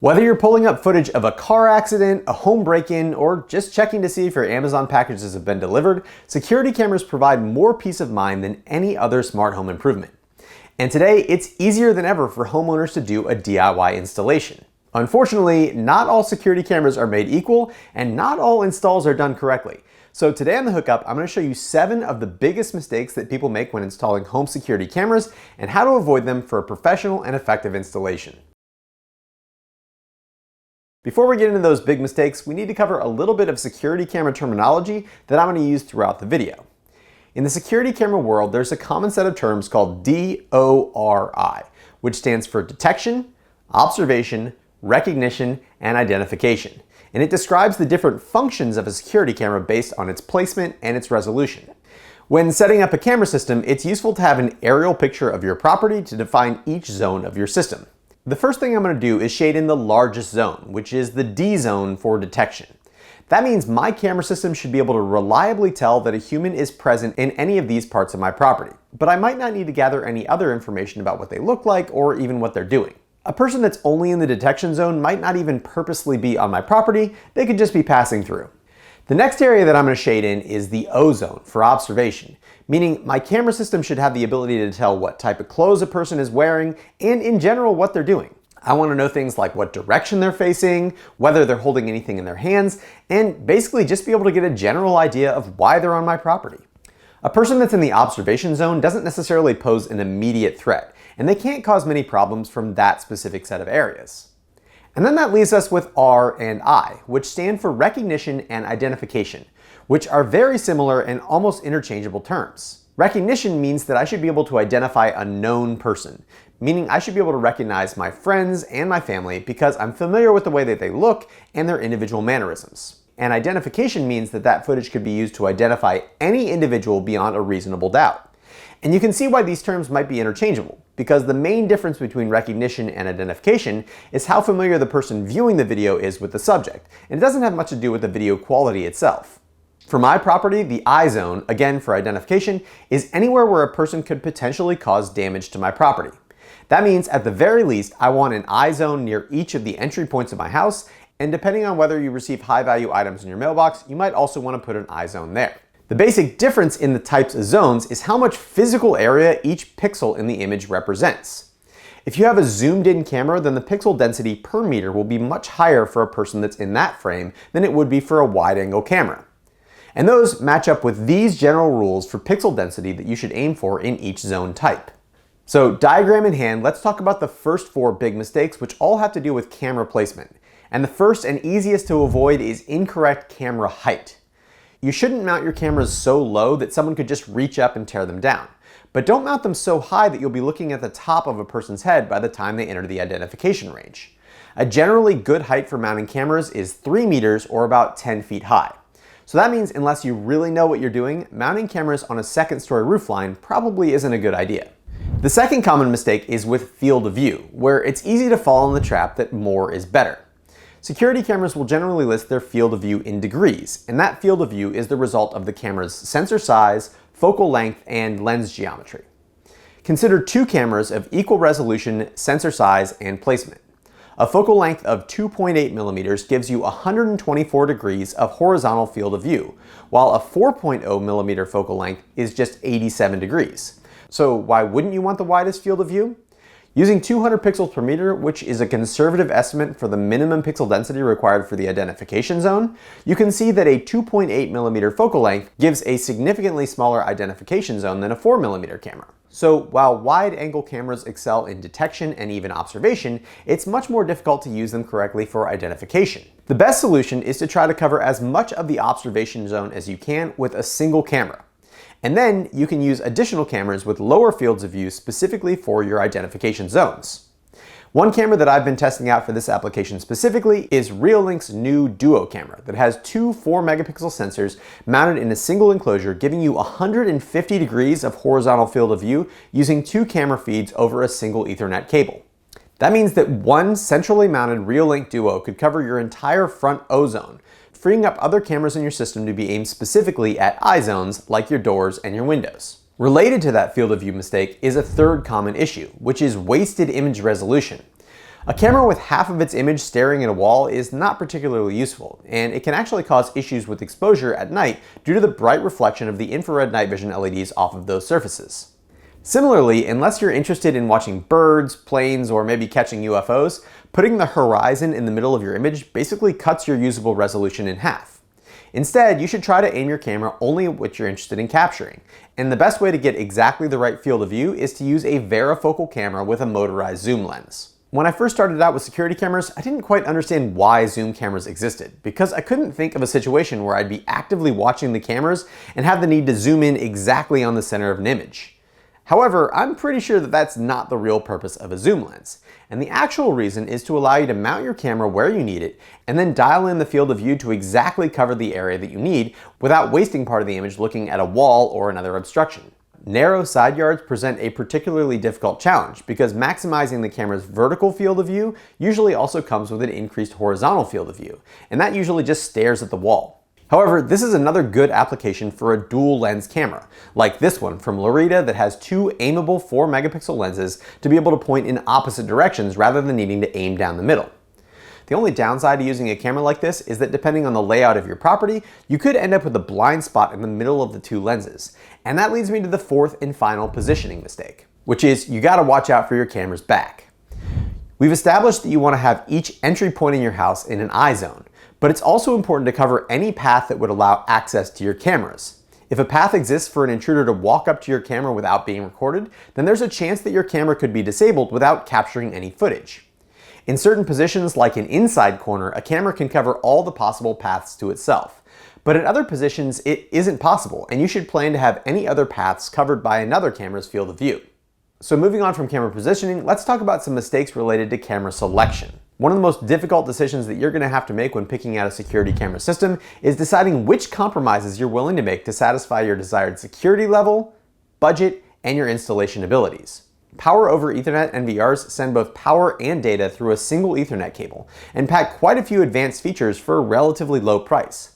Whether you're pulling up footage of a car accident, a home break-in, or just checking to see if your Amazon packages have been delivered, security cameras provide more peace of mind than any other smart home improvement. And today, it's easier than ever for homeowners to do a DIY installation. Unfortunately, not all security cameras are made equal, and not all installs are done correctly. So today on The Hookup, I'm going to show you 7 of the biggest mistakes that people make when installing home security cameras, and how to avoid them for a professional and effective installation. Before we get into those big mistakes, we need to cover a little bit of security camera terminology that I'm going to use throughout the video. In the security camera world, there's a common set of terms called DORI, which stands for detection, observation, recognition, and identification. And it describes the different functions of a security camera based on its placement and its resolution. When setting up a camera system, it's useful to have an aerial picture of your property to define each zone of your system. The first thing I'm going to do is shade in the largest zone, which is the D zone for detection. That means my camera system should be able to reliably tell that a human is present in any of these parts of my property, but I might not need to gather any other information about what they look like or even what they're doing. A person that's only in the detection zone might not even purposely be on my property, they could just be passing through. The next area that I'm going to shade in is the O zone for observation, meaning my camera system should have the ability to tell what type of clothes a person is wearing and in general what they're doing. I want to know things like what direction they're facing, whether they're holding anything in their hands, and basically just be able to get a general idea of why they're on my property. A person that's in the observation zone doesn't necessarily pose an immediate threat, and they can't cause many problems from that specific set of areas. And then that leaves us with R and I, which stand for recognition and identification, which are very similar and almost interchangeable terms. Recognition means that I should be able to identify a known person, meaning I should be able to recognize my friends and my family because I'm familiar with the way that they look and their individual mannerisms. And identification means that that footage could be used to identify any individual beyond a reasonable doubt. And you can see why these terms might be interchangeable, because the main difference between recognition and identification is how familiar the person viewing the video is with the subject, and it doesn't have much to do with the video quality itself. For my property, the I zone, again for identification, is anywhere where a person could potentially cause damage to my property. That means at the very least, I want an I zone near each of the entry points of my house, and depending on whether you receive high value items in your mailbox, you might also want to put an I zone there. The basic difference in the types of zones is how much physical area each pixel in the image represents. If you have a zoomed in camera, then the pixel density per meter will be much higher for a person that's in that frame than it would be for a wide angle camera. And those match up with these general rules for pixel density that you should aim for in each zone type. So diagram in hand, let's talk about the first 4 big mistakes, which all have to do with camera placement. And the first and easiest to avoid is incorrect camera height. You shouldn't mount your cameras so low that someone could just reach up and tear them down. But don't mount them so high that you'll be looking at the top of a person's head by the time they enter the identification range. A generally good height for mounting cameras is 3 meters or about 10 feet high. So that means unless you really know what you're doing, mounting cameras on a second-story roofline probably isn't a good idea. The second common mistake is with field of view, where it's easy to fall in the trap that more is better. Security cameras will generally list their field of view in degrees, and that field of view is the result of the camera's sensor size, focal length, and lens geometry. Consider 2 cameras of equal resolution, sensor size, and placement. A focal length of 2.8 millimeters gives you 124 degrees of horizontal field of view, while a 4.0 millimeter focal length is just 87 degrees. So why wouldn't you want the widest field of view? Using 200 pixels per meter, which is a conservative estimate for the minimum pixel density required for the identification zone, you can see that a 2.8 millimeter focal length gives a significantly smaller identification zone than a 4 millimeter camera. So while wide angle cameras excel in detection and even observation, it's much more difficult to use them correctly for identification. The best solution is to try to cover as much of the observation zone as you can with a single camera. And then you can use additional cameras with lower fields of view specifically for your identification zones. One camera that I've been testing out for this application specifically is Reolink's new Duo camera that has 2 4-megapixel sensors mounted in a single enclosure, giving you 150 degrees of horizontal field of view using 2 camera feeds over a single Ethernet cable. That means that one centrally mounted Reolink Duo could cover your entire front O zone, freeing up other cameras in your system to be aimed specifically at I zones like your doors and your windows. Related to that field of view mistake is a third common issue, which is wasted image resolution. A camera with half of its image staring at a wall is not particularly useful, and it can actually cause issues with exposure at night due to the bright reflection of the infrared night vision LEDs off of those surfaces. Similarly, unless you're interested in watching birds, planes, or maybe catching UFOs, putting the horizon in the middle of your image basically cuts your usable resolution in half. Instead, you should try to aim your camera only at what you're interested in capturing, and the best way to get exactly the right field of view is to use a varifocal camera with a motorized zoom lens. When I first started out with security cameras, I didn't quite understand why zoom cameras existed, because I couldn't think of a situation where I'd be actively watching the cameras and have the need to zoom in exactly on the center of an image. However, I'm pretty sure that that's not the real purpose of a zoom lens, and the actual reason is to allow you to mount your camera where you need it and then dial in the field of view to exactly cover the area that you need without wasting part of the image looking at a wall or another obstruction. Narrow side yards present a particularly difficult challenge because maximizing the camera's vertical field of view usually also comes with an increased horizontal field of view, and that usually just stares at the wall. However, this is another good application for a dual lens camera, like this one from Lorita that has two aimable 4-megapixel lenses to be able to point in opposite directions rather than needing to aim down the middle. The only downside to using a camera like this is that depending on the layout of your property, you could end up with a blind spot in the middle of the two lenses. And that leads me to the fourth and final positioning mistake, which is you gotta watch out for your camera's back. We've established that you wanna have each entry point in your house in an eye zone, but it's also important to cover any path that would allow access to your cameras. If a path exists for an intruder to walk up to your camera without being recorded, then there's a chance that your camera could be disabled without capturing any footage. In certain positions, like an inside corner, a camera can cover all the possible paths to itself. But in other positions, it isn't possible, and you should plan to have any other paths covered by another camera's field of view. So moving on from camera positioning, let's talk about some mistakes related to camera selection. One of the most difficult decisions that you're going to have to make when picking out a security camera system is deciding which compromises you're willing to make to satisfy your desired security level, budget, and your installation abilities. Power over Ethernet NVRs send both power and data through a single Ethernet cable and pack quite a few advanced features for a relatively low price.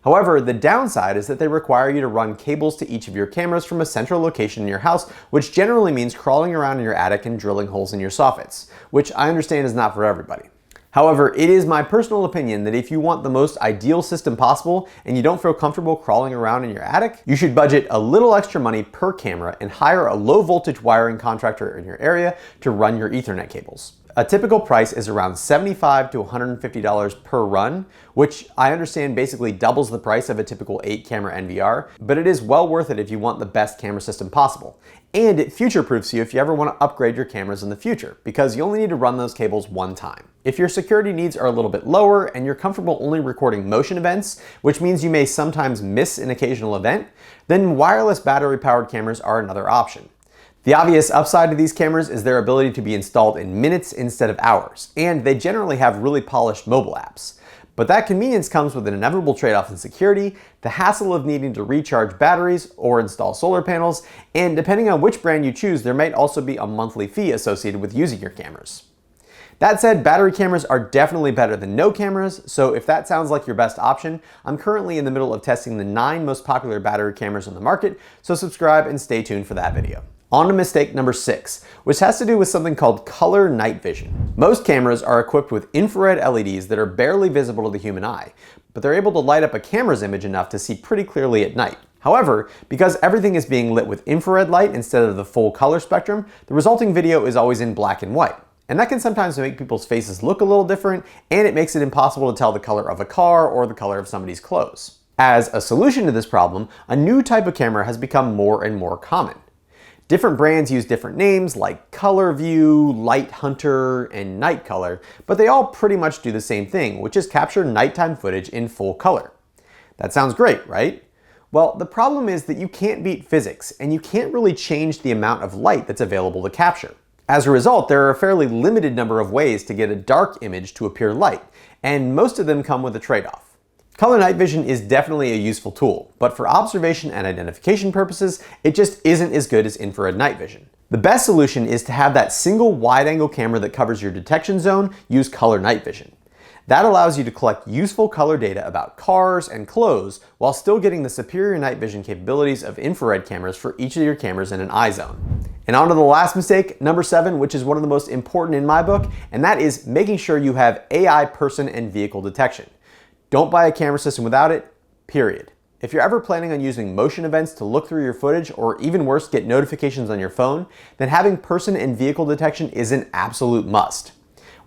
However, the downside is that they require you to run cables to each of your cameras from a central location in your house, which generally means crawling around in your attic and drilling holes in your soffits, which I understand is not for everybody. However, it is my personal opinion that if you want the most ideal system possible and you don't feel comfortable crawling around in your attic, you should budget a little extra money per camera and hire a low voltage wiring contractor in your area to run your Ethernet cables. A typical price is around $75 to $150 per run, which I understand basically doubles the price of a typical 8-camera NVR, but it is well worth it if you want the best camera system possible. And it future-proofs you if you ever want to upgrade your cameras in the future, because you only need to run those cables one time. If your security needs are a little bit lower and you're comfortable only recording motion events, which means you may sometimes miss an occasional event, then wireless battery-powered cameras are another option. The obvious upside to these cameras is their ability to be installed in minutes instead of hours, and they generally have really polished mobile apps. But that convenience comes with an inevitable trade-off in security, the hassle of needing to recharge batteries or install solar panels, and depending on which brand you choose, there might also be a monthly fee associated with using your cameras. That said, battery cameras are definitely better than no cameras, so if that sounds like your best option, I'm currently in the middle of testing the 9 most popular battery cameras on the market, so subscribe and stay tuned for that video. On to mistake number 6, which has to do with something called color night vision. Most cameras are equipped with infrared LEDs that are barely visible to the human eye, but they're able to light up a camera's image enough to see pretty clearly at night. However, because everything is being lit with infrared light instead of the full color spectrum, the resulting video is always in black and white. And that can sometimes make people's faces look a little different, and it makes it impossible to tell the color of a car or the color of somebody's clothes. As a solution to this problem, a new type of camera has become more and more common. Different brands use different names like Color View, Light Hunter, and Night Color, but they all pretty much do the same thing, which is capture nighttime footage in full color. That sounds great, right? Well, the problem is that you can't beat physics, and you can't really change the amount of light that's available to capture. As a result, there are a fairly limited number of ways to get a dark image to appear light, and most of them come with a trade-off. Color night vision is definitely a useful tool, but for observation and identification purposes, it just isn't as good as infrared night vision. The best solution is to have that single wide-angle camera that covers your detection zone use color night vision. That allows you to collect useful color data about cars and clothes while still getting the superior night vision capabilities of infrared cameras for each of your cameras in an eye zone. And on to the last mistake, number 7, which is one of the most important in my book, and that is making sure you have AI person and vehicle detection. Don't buy a camera system without it, period. If you're ever planning on using motion events to look through your footage, or even worse, get notifications on your phone, then having person and vehicle detection is an absolute must.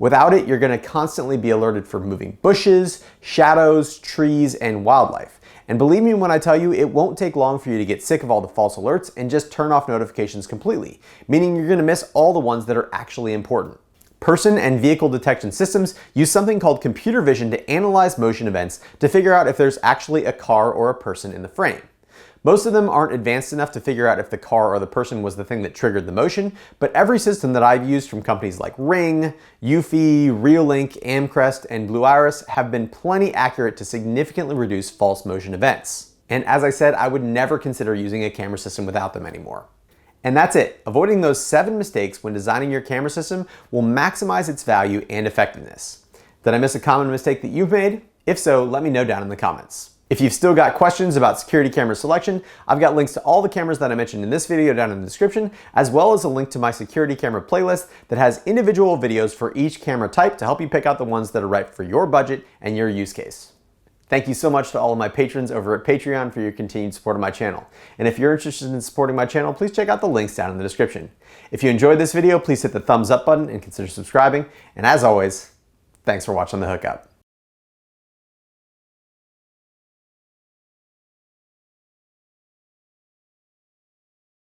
Without it, you're going to constantly be alerted for moving bushes, shadows, trees, and wildlife. And believe me when I tell you, it won't take long for you to get sick of all the false alerts and just turn off notifications completely, meaning you're going to miss all the ones that are actually important. Person and vehicle detection systems use something called computer vision to analyze motion events to figure out if there's actually a car or a person in the frame. Most of them aren't advanced enough to figure out if the car or the person was the thing that triggered the motion, but every system that I've used from companies like Ring, Eufy, Reolink, Amcrest, and Blue Iris have been plenty accurate to significantly reduce false motion events. And as I said, I would never consider using a camera system without them anymore. And that's it. Avoiding those 7 mistakes when designing your camera system will maximize its value and effectiveness. Did I miss a common mistake that you've made? If so, let me know down in the comments. If you've still got questions about security camera selection, I've got links to all the cameras that I mentioned in this video down in the description, as well as a link to my security camera playlist that has individual videos for each camera type to help you pick out the ones that are right for your budget and your use case. Thank you so much to all of my patrons over at Patreon for your continued support of my channel. And if you're interested in supporting my channel, please check out the links down in the description. If you enjoyed this video, please hit the thumbs up button and consider subscribing. And as always, thanks for watching The Hookup.